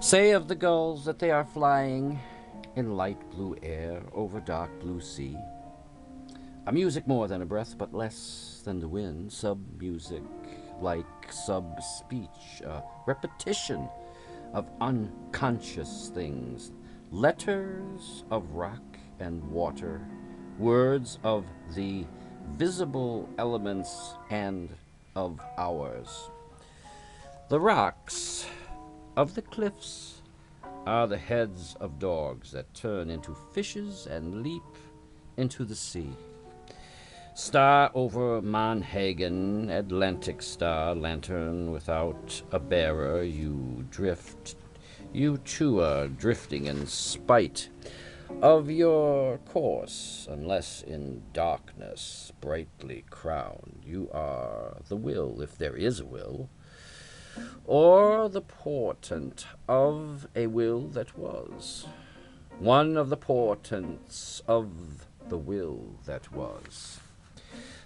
Say of the gulls that they are flying in light blue air over dark blue sea. A music more than a breath, but less than the wind. Sub-music, like sub-speech, a repetition of unconscious things. Letters of rock and water, words of the visible elements and of ours. The rocks of the cliffs are the heads of dogs that turn into fishes and leap into the sea. Star over Monhagen, Atlantic star, lantern without a bearer, you drift. You too are drifting in spite of your course, unless in darkness brightly crowned. You are the will, if there is a will, or the portent of a will that was. One of the portents of the will that was.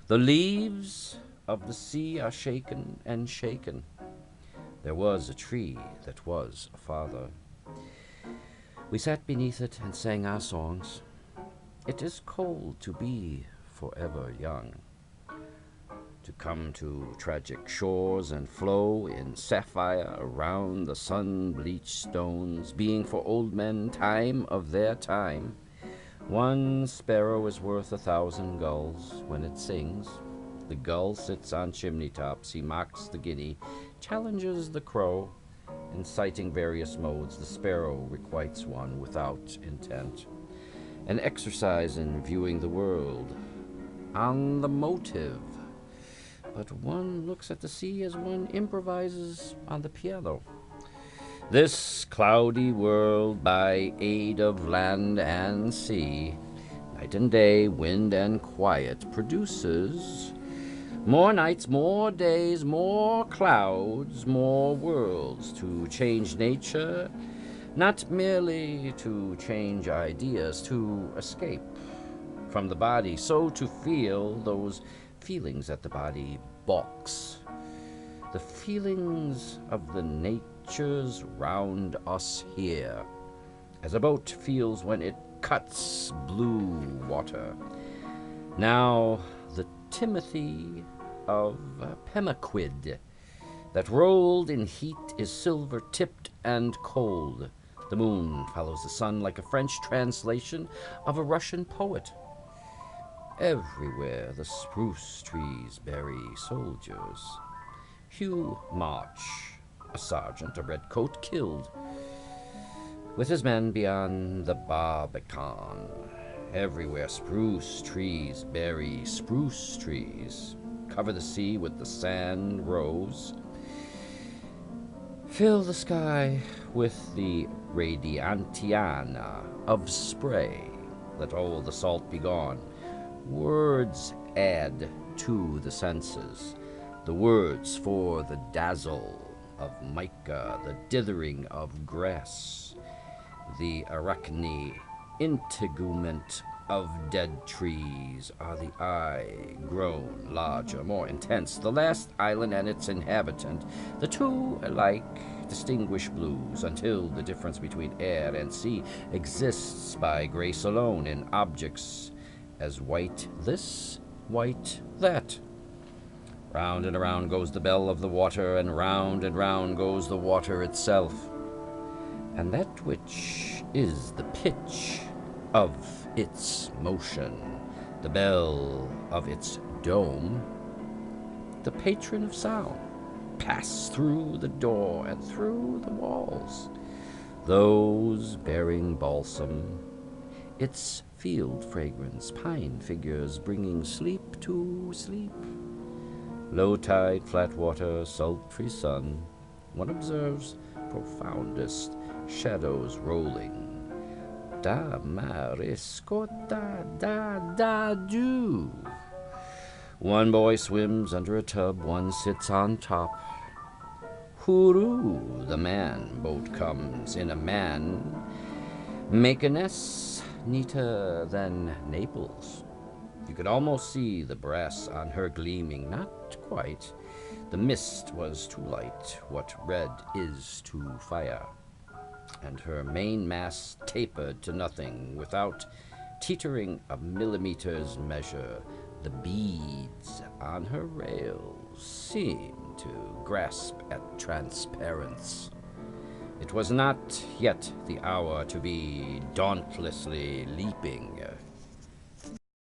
The leaves of the sea are shaken and shaken. There was a tree that was a father. We sat beneath it and sang our songs. It is cold to be forever young, to come to tragic shores and flow in sapphire around the sun-bleached stones, being for old men time of their time. One sparrow is worth 1,000 gulls when it sings. The gull sits on chimney tops, he mocks the guinea, challenges the crow. Inciting various modes, the sparrow requites one without intent. An exercise in viewing the world on the motive. But one looks at the sea as one improvises on the piano. This cloudy world, by aid of land and sea, night and day, wind and quiet, produces more nights, more days, more clouds, more worlds, to change nature, not merely to change ideas, to escape from the body, so to feel those feelings that the body balks, the feelings of the natures round us here, as a boat feels when it cuts blue water. Now the Timothy of Pemaquid that rolled in heat is silver-tipped and cold. The moon follows the sun like a French translation of a Russian poet. Everywhere the spruce trees bury soldiers. Hugh March, a sergeant, a redcoat, killed with his men beyond the Barbican. Everywhere spruce trees bury spruce trees. Cover the sea with the sand rose. Fill the sky with the radiantiana of spray. Let all the salt be gone. Words add to the senses. The words for the dazzle of mica, the dithering of grass, the arachne integument of dead trees are the eye grown larger, more intense. The last island and its inhabitant, the two alike distinguish blues, until the difference between air and sea exists by grace alone in objects as white this, white that. Round and around goes the bell of the water, and round goes the water itself. And that which is the pitch of its motion, the bell of its dome, the patron of sound, pass through the door and through the walls, those bearing balsam, its field fragrance, pine figures bringing sleep to sleep. Low tide, flat water, sultry sun, one observes profoundest shadows rolling. Da mariscota da do. One boy swims under a tub, one sits on top. Hooroo, the man boat comes in a man. Makeness neater than Naples. You could almost see the brass on her gleaming, not quite. The The mist was to light what red is to fire, and her main mast tapered to nothing without teetering a millimeter's measure. The beads on her rails seemed to grasp at transparence. It was not yet the hour to be dauntlessly leaping